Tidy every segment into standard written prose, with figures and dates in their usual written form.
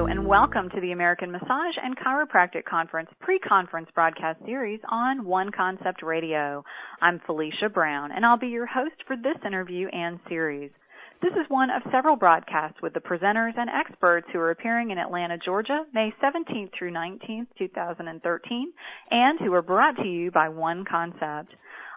and welcome to the American Massage and Chiropractic Conference pre-conference broadcast series on One Concept Radio. I'm Felicia Brown, and I'll be your host for this interview and series. This is one of several broadcasts with the presenters and experts who are appearing in Atlanta, Georgia, May 17th through 19th, 2013, and who are brought to you by One Concept.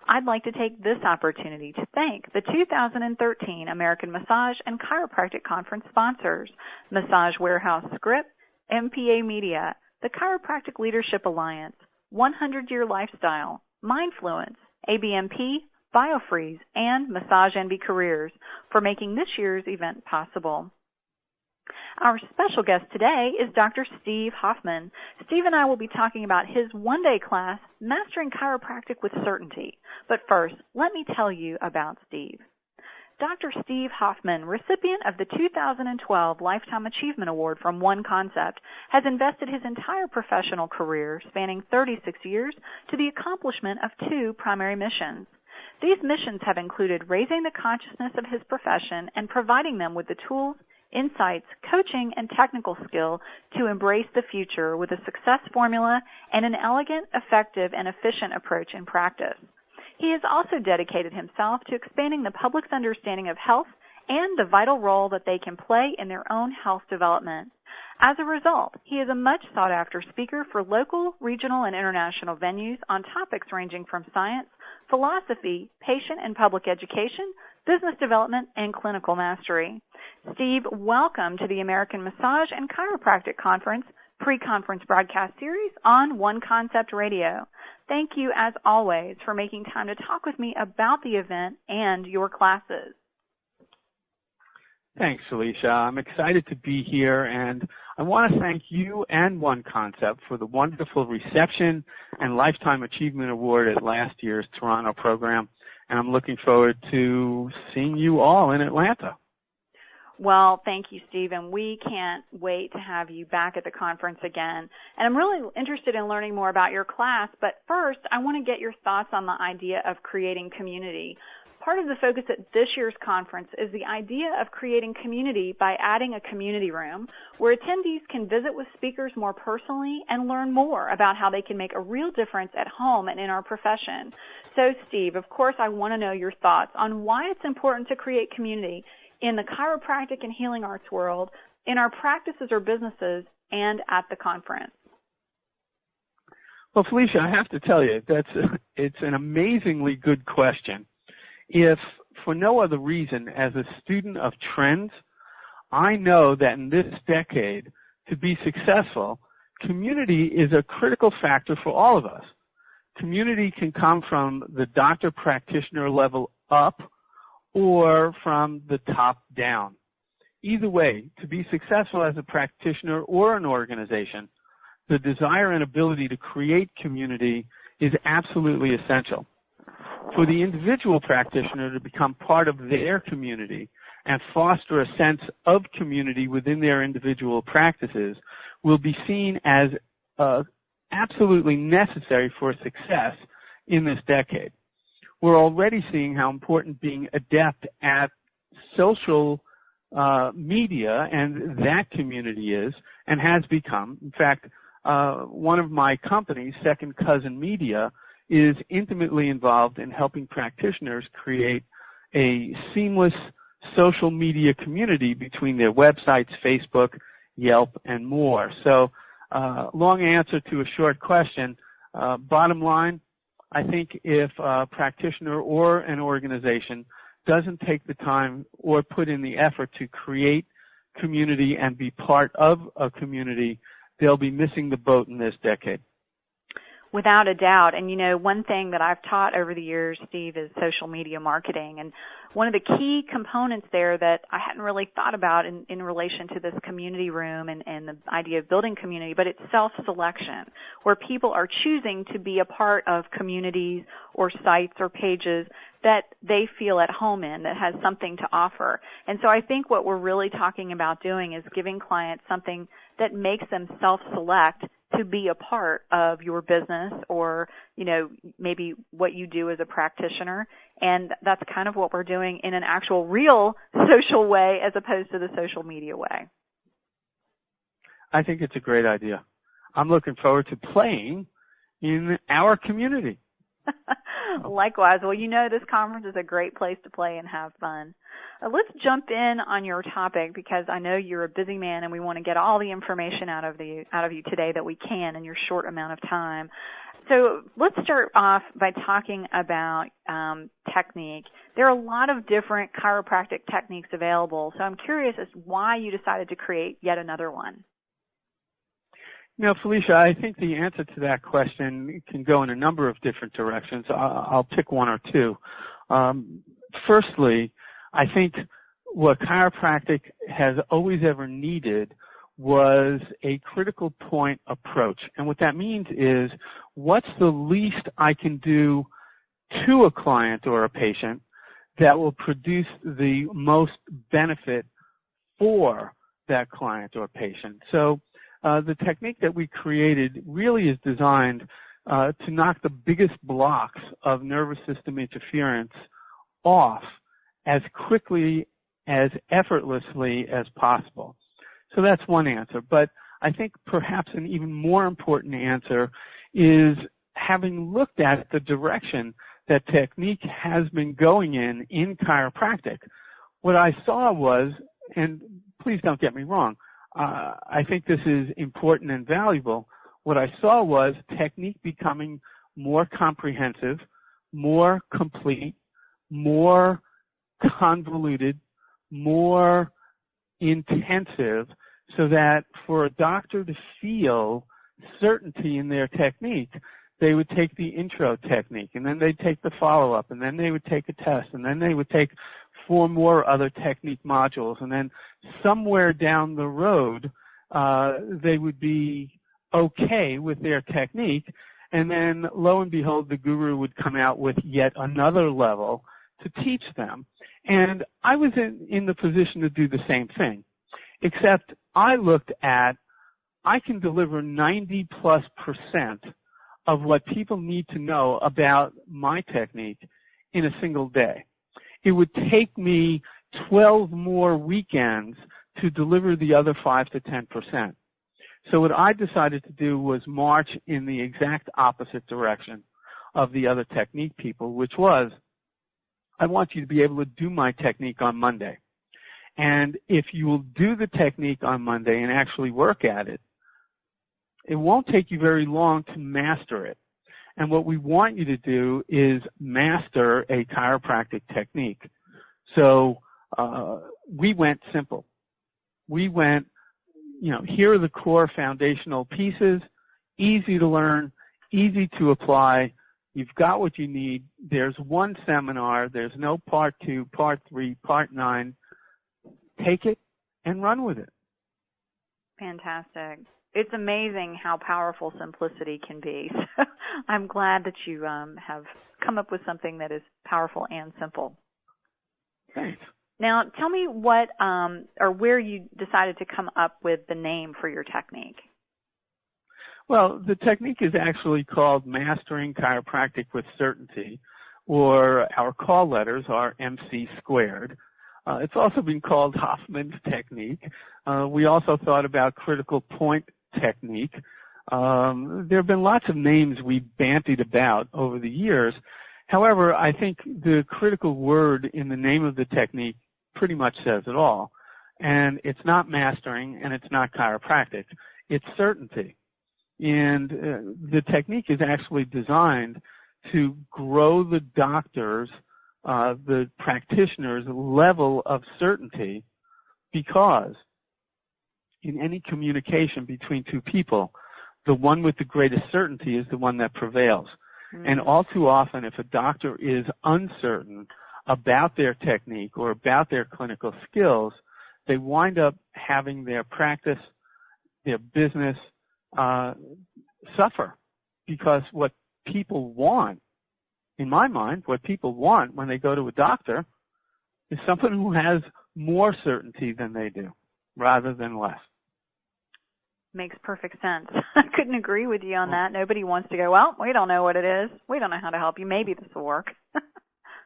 I'd like to take this opportunity to thank the 2013 American Massage and Chiropractic Conference sponsors, Massage Warehouse Script, MPA Media, the Chiropractic Leadership Alliance, 100 Year Lifestyle, Mindfluence, ABMP, BioFreeze, and Massage Envy Careers for making this year's event possible. Our special guest today is Dr. Steve Hoffman. Steve and I will be talking about his one-day class, Mastering Chiropractic with Certainty. But first, let me tell you about Steve. Dr. Steve Hoffman, recipient of the 2012 Lifetime Achievement Award from One Concept, has invested his entire professional career, spanning 36 years, to the accomplishment of two primary missions. These missions have included raising the consciousness of his profession and providing them with the tools, insights, coaching, and technical skill to embrace the future with a success formula and an elegant, effective, and efficient approach in practice. He has also dedicated himself to expanding the public's understanding of health and the vital role that they can play in their own health development. As a result, he is a much sought-after speaker for local, regional, and international venues on topics ranging from science, philosophy, patient and public education, business development, and clinical mastery. Steve, welcome to the American Massage and Chiropractic Conference pre-conference broadcast series on One Concept Radio. Thank you, as always, for making time to talk with me about the event and your classes. Thanks, Felicia. I'm excited to be here, and I want to thank you and One Concept for the wonderful reception and Lifetime Achievement Award at last year's Toronto program, and I'm looking forward to seeing you all in Atlanta. Well, thank you, Steve, and we can't wait to have you back at the conference again. And I'm really interested in learning more about your class, but first, I want to get your thoughts on the idea of creating community. Part of the focus at this year's conference is the idea of creating community by adding a community room where attendees can visit with speakers more personally and learn more about how they can make a real difference at home and in our profession. So, Steve, of course, I want to know your thoughts on why it's important to create community in the chiropractic and healing arts world, in our practices or businesses, and at the conference. Well, Felicia, I have to tell you, it's an amazingly good question. If for no other reason, as a student of trends, I know that in this decade, to be successful, community is a critical factor for all of us. Community can come from the doctor-practitioner level up or from the top down. Either way, to be successful as a practitioner or an organization, the desire and ability to create community is absolutely essential. For the individual practitioner to become part of their community and foster a sense of community within their individual practices will be seen as absolutely necessary for success in this decade. We're already seeing how important being adept at social media and that community is and has become. In fact, one of my companies, Second Cousin Media, is intimately involved in helping practitioners create a seamless social media community between their websites, Facebook, Yelp, and more. So, long answer to a short question. Bottom line, I think if a practitioner or an organization doesn't take the time or put in the effort to create community and be part of a community, they'll be missing the boat in this decade. Without a doubt. And, you know, one thing that I've taught over the years, Steve, is social media marketing. And one of the key components there that I hadn't really thought about in relation to this community room and the idea of building community, but it's self-selection, where people are choosing to be a part of communities or sites or pages that they feel at home in, that has something to offer. And so I think what we're really talking about doing is giving clients something that makes them self-select to be a part of your business or, you know, maybe what you do as a practitioner. And that's kind of what we're doing in an actual real social way as opposed to the social media way. I think it's a great idea. I'm looking forward to playing in our community. Likewise. Well, this conference is a great place to play and have fun. Let's jump in on your topic because I know you're a busy man and we want to get all the information out of you today that we can in your short amount of time. So let's start off by talking about technique. There are a lot of different chiropractic techniques available, so I'm curious as to why you decided to create yet another one. Felicia, I think the answer to that question can go in a number of different directions. I'll pick one or two. Firstly, I think what chiropractic has always ever needed was a critical point approach. And what that means is, what's the least I can do to a client or a patient that will produce the most benefit for that client or patient? So the technique that we created really is designed to knock the biggest blocks of nervous system interference off as quickly, as effortlessly as possible. So that's one answer. But I think perhaps an even more important answer is, having looked at the direction that technique has been going in chiropractic, what I saw was, and please don't get me wrong, I think this is important and valuable. What I saw was technique becoming more comprehensive, more complete, more convoluted, more intensive, so that for a doctor to feel certainty in their technique, they would take the intro technique, and then they'd take the follow-up, and then they would take a test, and then they would take 4 more other technique modules, and then somewhere down the road, they would be okay with their technique, and then lo and behold, the guru would come out with yet another level to teach them. And I was in the position to do the same thing, except I looked at, I can deliver 90+% of what people need to know about my technique in a single day. It would take me 12 more weekends to deliver the other 5 to 10%. So what I decided to do was march in the exact opposite direction of the other technique people, which was, I want you to be able to do my technique on Monday. And if you will do the technique on Monday and actually work at it, it won't take you very long to master it. And what we want you to do is master a chiropractic technique. So we went simple. We went, here are the core foundational pieces, easy to learn, easy to apply. You've got what you need. There's one seminar. There's no part 2, part 3, part 9. Take it and run with it. Fantastic. It's amazing how powerful simplicity can be. So I'm glad that you have come up with something that is powerful and simple. Thanks. Now, tell me what or where you decided to come up with the name for your technique. Well, the technique is actually called Mastering Chiropractic with Certainty, or our call letters are MC squared. It's also been called Hoffman's technique. We also thought about critical point technique. There have been lots of names we've bandied about over the years. However, I think the critical word in the name of the technique pretty much says it all. And it's not mastering and it's not chiropractic. It's certainty. And the technique is actually designed to grow the doctor's, the practitioner's level of certainty, because in any communication between two people, the one with the greatest certainty is the one that prevails. Mm-hmm. And all too often, if a doctor is uncertain about their technique or about their clinical skills, they wind up having their practice, their business, suffer. Because what people want, in my mind, what people want when they go to a doctor is someone who has more certainty than they do, rather than less. Makes perfect sense. I couldn't agree with you on that. Nobody wants to go, well, we don't know what it is. We don't know how to help you. Maybe this will work.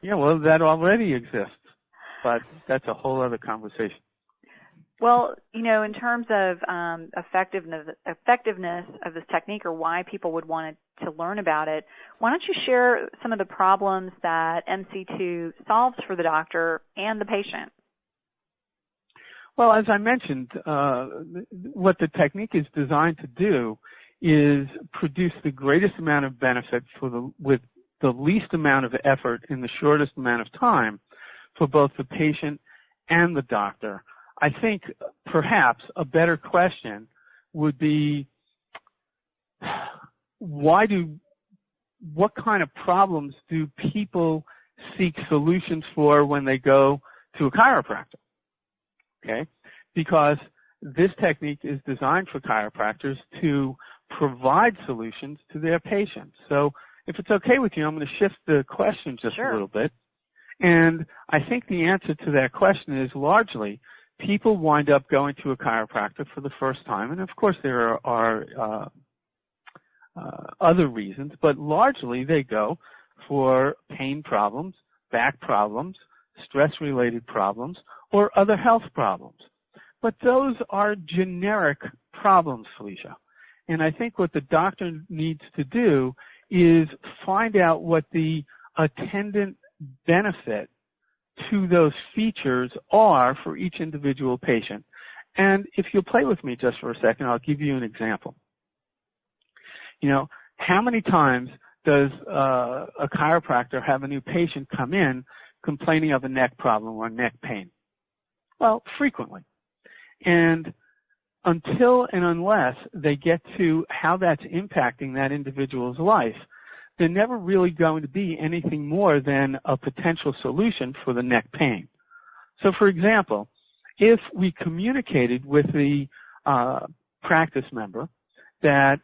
Yeah, well, that already exists, but that's a whole other conversation. Well, in terms of effectiveness of this technique, or why people would want to learn about it, why don't you share some of the problems that MC2 solves for the doctor and the patient? Well, as I mentioned, what the technique is designed to do is produce the greatest amount of benefit with the least amount of effort in the shortest amount of time for both the patient and the doctor. I think perhaps a better question would be, what kind of problems do people seek solutions for when they go to a chiropractor? Okay? Because this technique is designed for chiropractors to provide solutions to their patients. So if it's okay with you, I'm going to shift the question just a little bit. And I think the answer to that question is largely people wind up going to a chiropractor for the first time. And of course there are other reasons, but largely they go for pain problems, back problems, stress-related problems, or other health problems. But those are generic problems, Felicia. And I think what the doctor needs to do is find out what the attendant benefit to those features are for each individual patient. And if you'll play with me just for a second, I'll give you an example. How many times does a chiropractor have a new patient come in complaining of a neck problem or neck pain? Well, frequently. And until and unless they get to how that's impacting that individual's life, they're never really going to be anything more than a potential solution for the neck pain. So, for example, if we communicated with the practice member that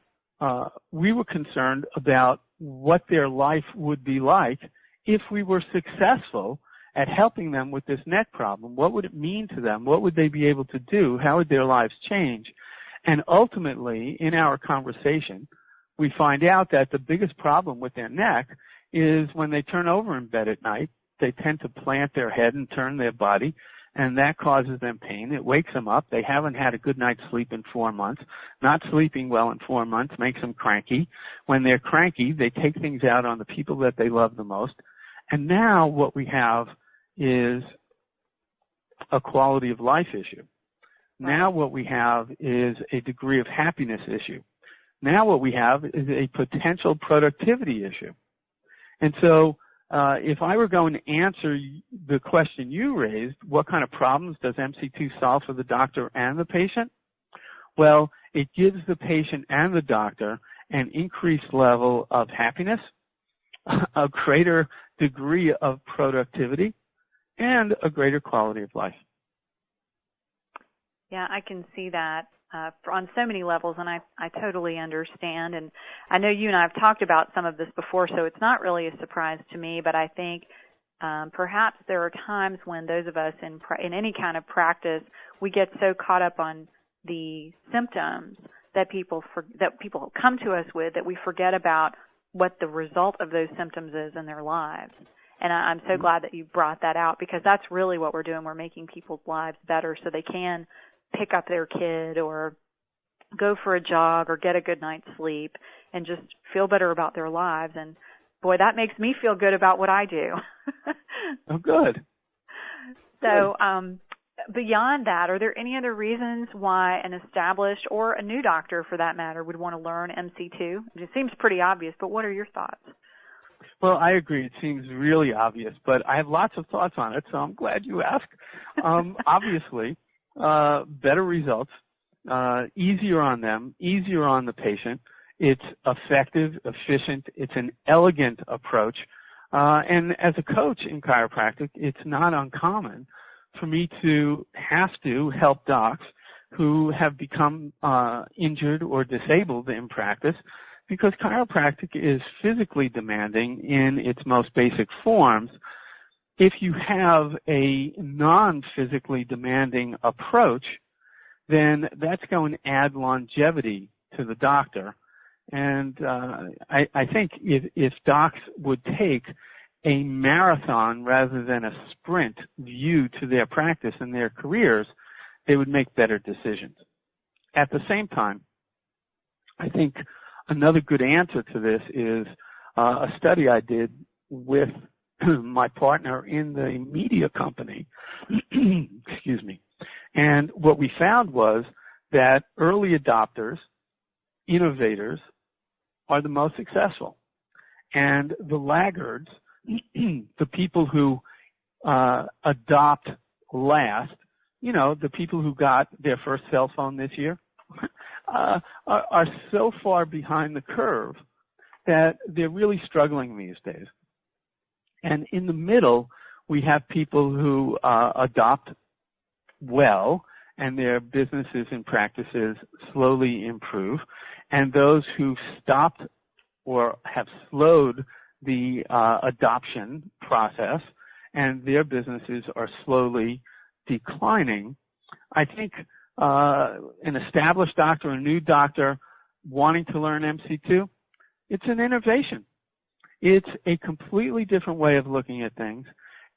we were concerned about what their life would be like if we were successful at helping them with this neck problem, what would it mean to them? What would they be able to do? How would their lives change? And ultimately, in our conversation, we find out that the biggest problem with their neck is when they turn over in bed at night, they tend to plant their head and turn their body, and that causes them pain. It wakes them up. They haven't had a good night's sleep in 4 months. Not sleeping well in 4 months makes them cranky. When they're cranky, they take things out on the people that they love the most. And now what we have is a quality of life issue. Now what we have is a degree of happiness issue. Now what we have is a potential productivity issue. And so if I were going to answer the question you raised, what kind of problems does MC2 solve for the doctor and the patient? Well, it gives the patient and the doctor an increased level of happiness, a greater degree of productivity, and a greater quality of life. Yeah, I can see that on so many levels, and I totally understand. And I know you and I have talked about some of this before, so it's not really a surprise to me, but I think perhaps there are times when those of us in any kind of practice, we get so caught up on the symptoms that people come to us with that we forget about what the result of those symptoms is in their lives. And I'm so glad that you brought that out, because that's really what we're doing. We're making people's lives better so they can pick up their kid or go for a jog or get a good night's sleep and just feel better about their lives. And, boy, that makes me feel good about what I do. Oh, good. So beyond that, are there any other reasons why an established or a new doctor, for that matter, would want to learn MC2? It seems pretty obvious, but what are your thoughts? Well, I agree. It seems really obvious, but I have lots of thoughts on it, so I'm glad you asked. Obviously, better results, easier on them, easier on the patient. It's effective, efficient. It's an elegant approach. And as a coach in chiropractic, it's not uncommon for me to have to help docs who have become injured or disabled in practice, because chiropractic is physically demanding in its most basic forms. If you have a non-physically demanding approach, then that's going to add longevity to the doctor. And I think if docs would take a marathon rather than a sprint view to their practice and their careers, they would make better decisions. At the same time, I think another good answer to this is a study I did with my partner in the media company. Excuse me. And what we found was that early adopters, innovators, are the most successful. And the laggards, the people who adopt last, you know, the people who got their first cell phone this year, are so far behind the curve that they're really struggling these days. And in the middle, we have people who adopt well, and their businesses and practices slowly improve, and those who've stopped or have slowed the adoption process, and their businesses are slowly declining. I think an established doctor, a new doctor wanting to learn MC2, it's an innovation. It's a completely different way of looking at things.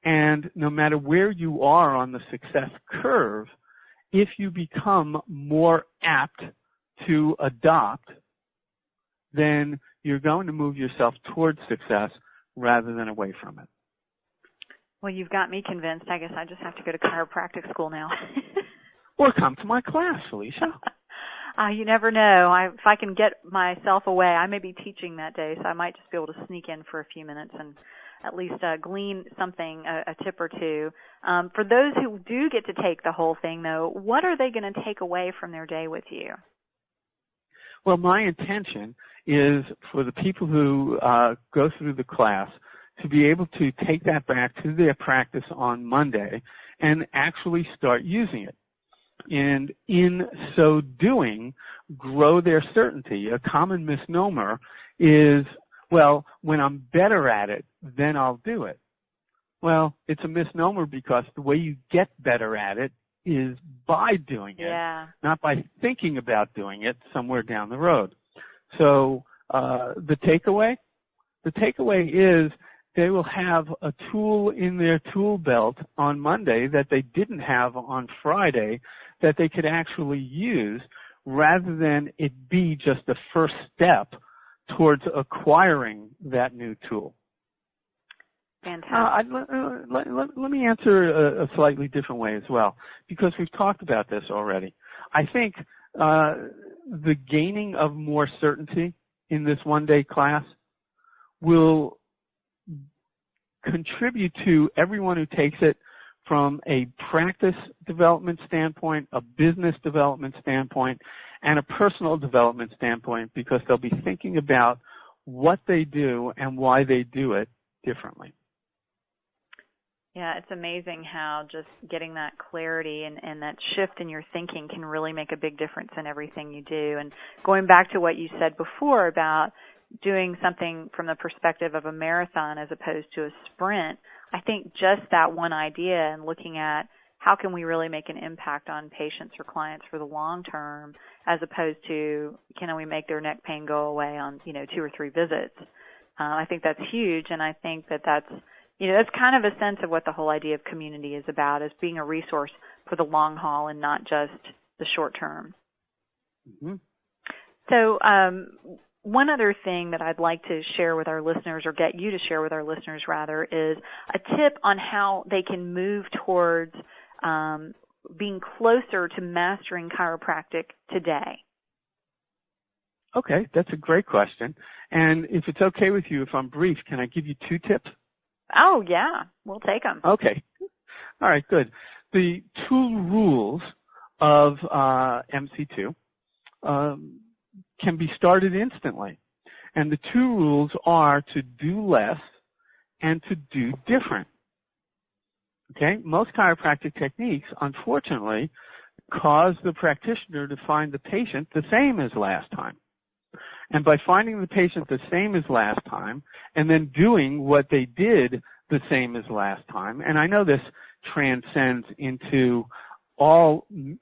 And no matter where you are on the success curve, if you become more apt to adopt, then you're going to move yourself towards success rather than away from it. Well, you've got me convinced. I guess I just have to go to chiropractic school now. Or come to my class, Felicia. You never know. If I can get myself away, I may be teaching that day, so I might just be able to sneak in for a few minutes and at least glean something, a tip or two. For those who do get to take the whole thing, though, what are they going to take away from their day with you? Well, my intention is for the people who go through the class to be able to take that back to their practice on Monday and actually start using it. And in so doing, grow their certainty. A common misnomer is, well, when I'm better at it, then I'll do it. Well, it's a misnomer because the way you get better at it is by doing it, not by thinking about doing it somewhere down the road. So the takeaway is they will have a tool in their tool belt on Monday that they didn't have on Friday that they could actually use, rather than it be just the first step towards acquiring that new tool. Fantastic. Let me answer a slightly different way as well, because we've talked about this already. I think the gaining of more certainty in this one-day class will contribute to everyone who takes it from a practice development standpoint, a business development standpoint, and a personal development standpoint, because they'll be thinking about what they do and why they do it differently. Yeah, it's amazing how just getting that clarity and that shift in your thinking can really make a big difference in everything you do. And going back to what you said before about doing something from the perspective of a marathon as opposed to a sprint, I think just that one idea and looking at how can we really make an impact on patients or clients for the long term, as opposed to can we make their neck pain go away on 2 or 3 visits. I think that's huge, and I think that's that's kind of a sense of what the whole idea of community is about, is being a resource for the long haul and not just the short term. Mm-hmm. So one other thing that I'd like to share with our listeners, or get you to share with our listeners rather, is a tip on how they can move towards being closer to mastering chiropractic today. Okay, that's a great question. And if it's okay with you, if I'm brief, can I give you 2 tips? Oh, yeah. We'll take them. Okay. All right, good. The 2 rules of MC2 can be started instantly. And the 2 rules are to do less and to do different. Okay? Most chiropractic techniques, unfortunately, cause the practitioner to find the patient the same as last time. And by finding the patient the same as last time and then doing what they did the same as last time, and I know this transcends into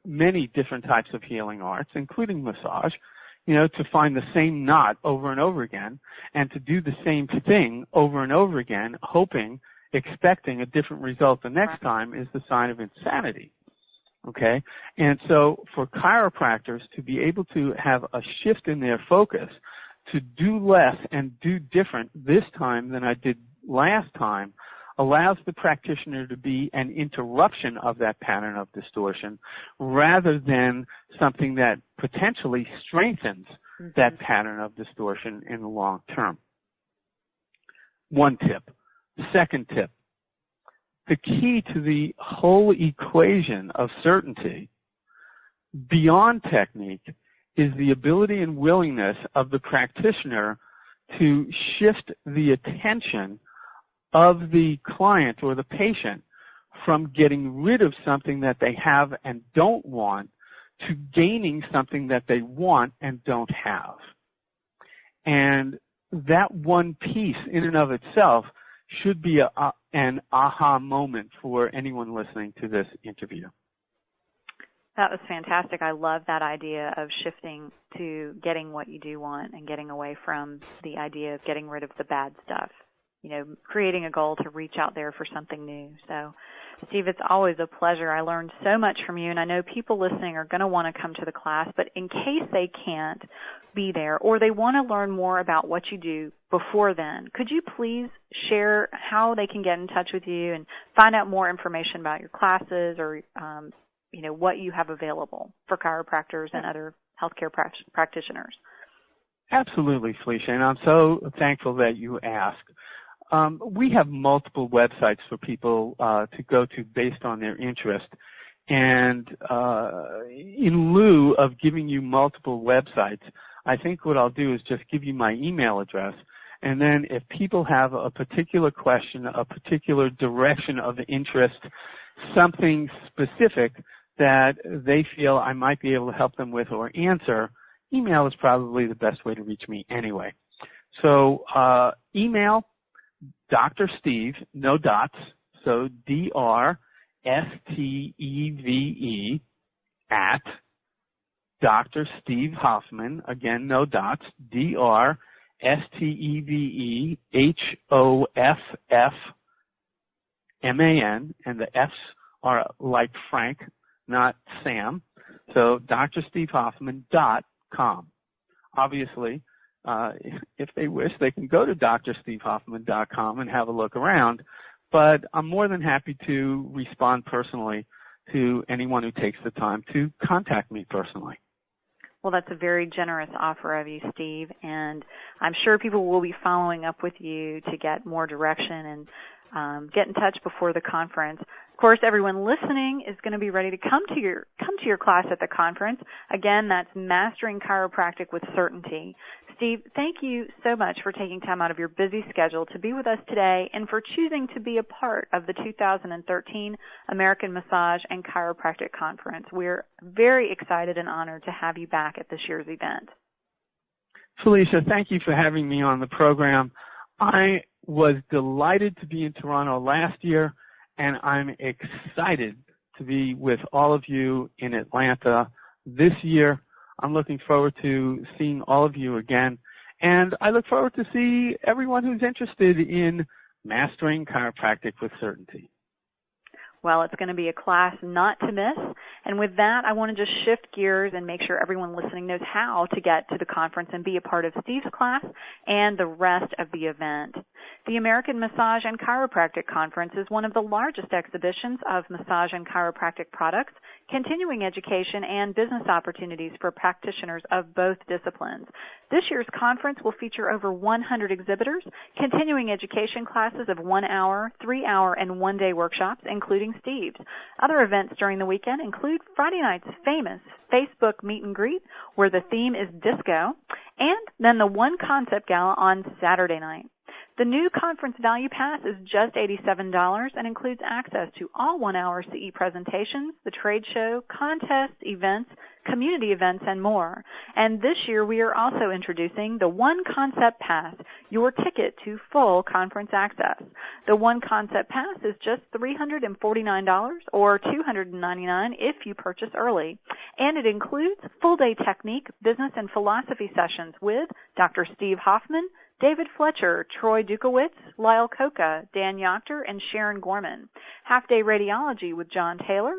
many different types of healing arts, including massage, to find the same knot over and over again and to do the same thing over and over again, expecting a different result the next time, is the sign of insanity. Okay? And so for chiropractors to be able to have a shift in their focus, to do less and do different this time than I did last time, allows the practitioner to be an interruption of that pattern of distortion rather than something that potentially strengthens that pattern of distortion in the long term. One tip. Second tip. The key to the whole equation of certainty beyond technique is the ability and willingness of the practitioner to shift the attention of the client or the patient from getting rid of something that they have and don't want to gaining something that they want and don't have. And that one piece in and of itself should be an aha moment for anyone listening to this interview. That was fantastic. I love that idea of shifting to getting what you do want and getting away from the idea of getting rid of the bad stuff. You know, creating a goal to reach out there for something new. So, Steve, it's always a pleasure. I learned so much from you, and I know people listening are going to want to come to the class, but in case they can't be there or they want to learn more about what you do before then, could you please share how they can get in touch with you and find out more information about your classes or, you know, what you have available for chiropractors and other healthcare practitioners? Absolutely, Felicia, and I'm so thankful that you asked. We have multiple websites for people to go to based on their interest. And in lieu of giving you multiple websites, I think what I'll do is just give you my email address. And then if people have a particular question, a particular direction of interest, something specific that they feel I might be able to help them with or answer, email is probably the best way to reach me anyway. So email Dr. Steve, no dots, so D-R-S-T-E-V-E at Dr. Steve Hoffman, again, no dots, D-R-S-T-E-V-E-H-O-F-F-M-A-N, and the F's are like Frank, not Sam, so drstevehoffman.com. Obviously, if they wish, they can go to drstevehoffman.com and have a look around. But I'm more than happy to respond personally to anyone who takes the time to contact me personally. Well, that's a very generous offer of you, Steve, and I'm sure people will be following up with you to get more direction and get in touch before the conference. Of course, everyone listening is going to be ready to come to your class at the conference. Again, that's Mastering Chiropractic with Certainty. Steve, thank you so much for taking time out of your busy schedule to be with us today and for choosing to be a part of the 2013 American Massage and Chiropractic Conference. We're very excited and honored to have you back at this year's event. Felicia, thank you for having me on the program. I was delighted to be in Toronto last year, and I'm excited to be with all of you in Atlanta this year. I'm looking forward to seeing all of you again, and I look forward to see everyone who's interested in mastering chiropractic with certainty. Well, it's going to be a class not to miss. And with that, I want to just shift gears and make sure everyone listening knows how to get to the conference and be a part of Steve's class and the rest of the event. The American Massage and Chiropractic Conference is one of the largest exhibitions of massage and chiropractic products, continuing education, and business opportunities for practitioners of both disciplines. This year's conference will feature over 100 exhibitors, continuing education classes of 1 hour, 3 hour, and 1 day workshops, including Steve's. Other events during the weekend include Friday night's famous Facebook meet and greet, where the theme is disco, and then the One Concept Gala on Saturday night. The new conference value pass is just $87 and includes access to all 1 hour CE presentations, the trade show, contests, events, community events, and more. And this year we are also introducing the One Concept Pass, your ticket to full conference access. The One Concept Pass is just $349 or $299 if you purchase early. And it includes full-day technique, business, and philosophy sessions with Dr. Steve Hoffman, David Fletcher, Troy Dukowitz, Lyle Coca, Dan Yochter, and Sharon Gorman. Half-day radiology with John Taylor,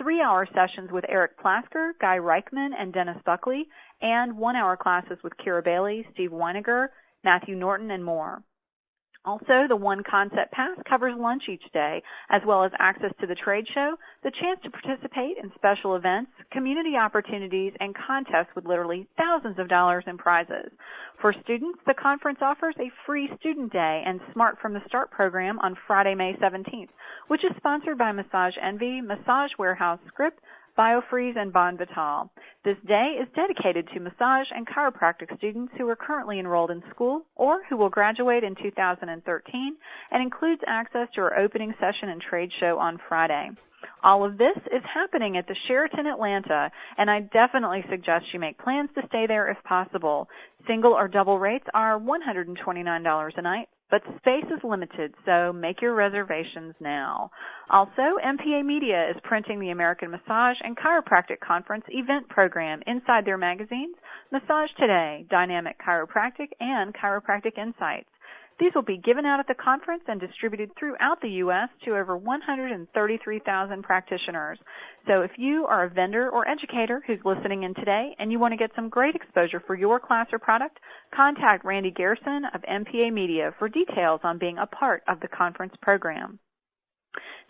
3-hour sessions with Eric Plasker, Guy Reichman, and Dennis Buckley, and 1-hour classes with Kira Bailey, Steve Weiniger, Matthew Norton, and more. Also, the One Concept Pass covers lunch each day, as well as access to the trade show, the chance to participate in special events, community opportunities, and contests with literally thousands of dollars in prizes. For students, the conference offers a free student day and Smart from the Start program on Friday, May 17th, which is sponsored by Massage Envy, Massage Warehouse Script, BioFreeze, and Bon Vital. This day is dedicated to massage and chiropractic students who are currently enrolled in school or who will graduate in 2013 and includes access to our opening session and trade show on Friday. All of this is happening at the Sheraton Atlanta, and I definitely suggest you make plans to stay there if possible. Single or double rates are $129 a night, but space is limited, so make your reservations now. Also, MPA Media is printing the American Massage and Chiropractic Conference event program inside their magazines, Massage Today, Dynamic Chiropractic, and Chiropractic Insights. These will be given out at the conference and distributed throughout the U.S. to over 133,000 practitioners. So if you are a vendor or educator who's listening in today and you want to get some great exposure for your class or product, contact Randy Garrison of MPA Media for details on being a part of the conference program.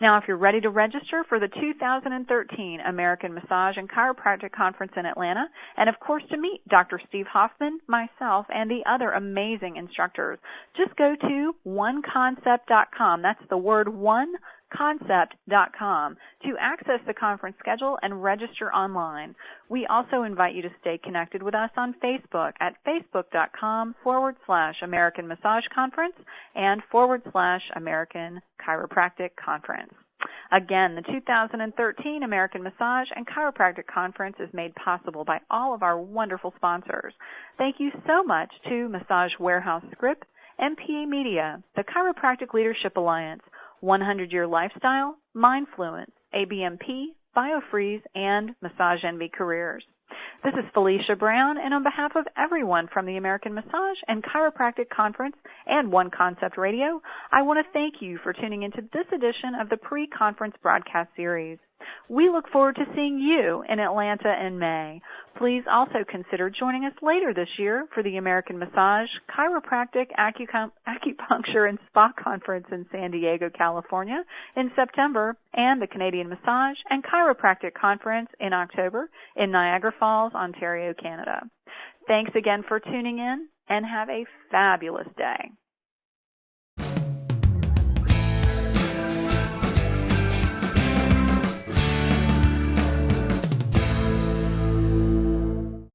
Now, if you're ready to register for the 2013 American Massage and Chiropractic Conference in Atlanta, and of course to meet Dr. Steve Hoffman, myself, and the other amazing instructors, just go to oneconcept.com. That's the word one, concept.com to access the conference schedule and register online. We also invite you to stay connected with us on Facebook at facebook.com/American Massage Conference and /American Chiropractic Conference. Again, the 2013 American Massage and Chiropractic Conference is made possible by all of our wonderful sponsors. Thank you so much to Massage Warehouse Script, MPA Media, the Chiropractic Leadership Alliance, 100-Year Lifestyle, Mindfluence, ABMP, BioFreeze, and Massage Envy Careers. This is Felicia Brown, and on behalf of everyone from the American Massage and Chiropractic Conference and One Concept Radio, I want to thank you for tuning into this edition of the pre-conference broadcast series. We look forward to seeing you in Atlanta in May. Please also consider joining us later this year for the American Massage, Chiropractic, Acupuncture, and Spa Conference in San Diego, California in September, and the Canadian Massage and Chiropractic Conference in October in Niagara Falls, Ontario, Canada. Thanks again for tuning in, and have a fabulous day.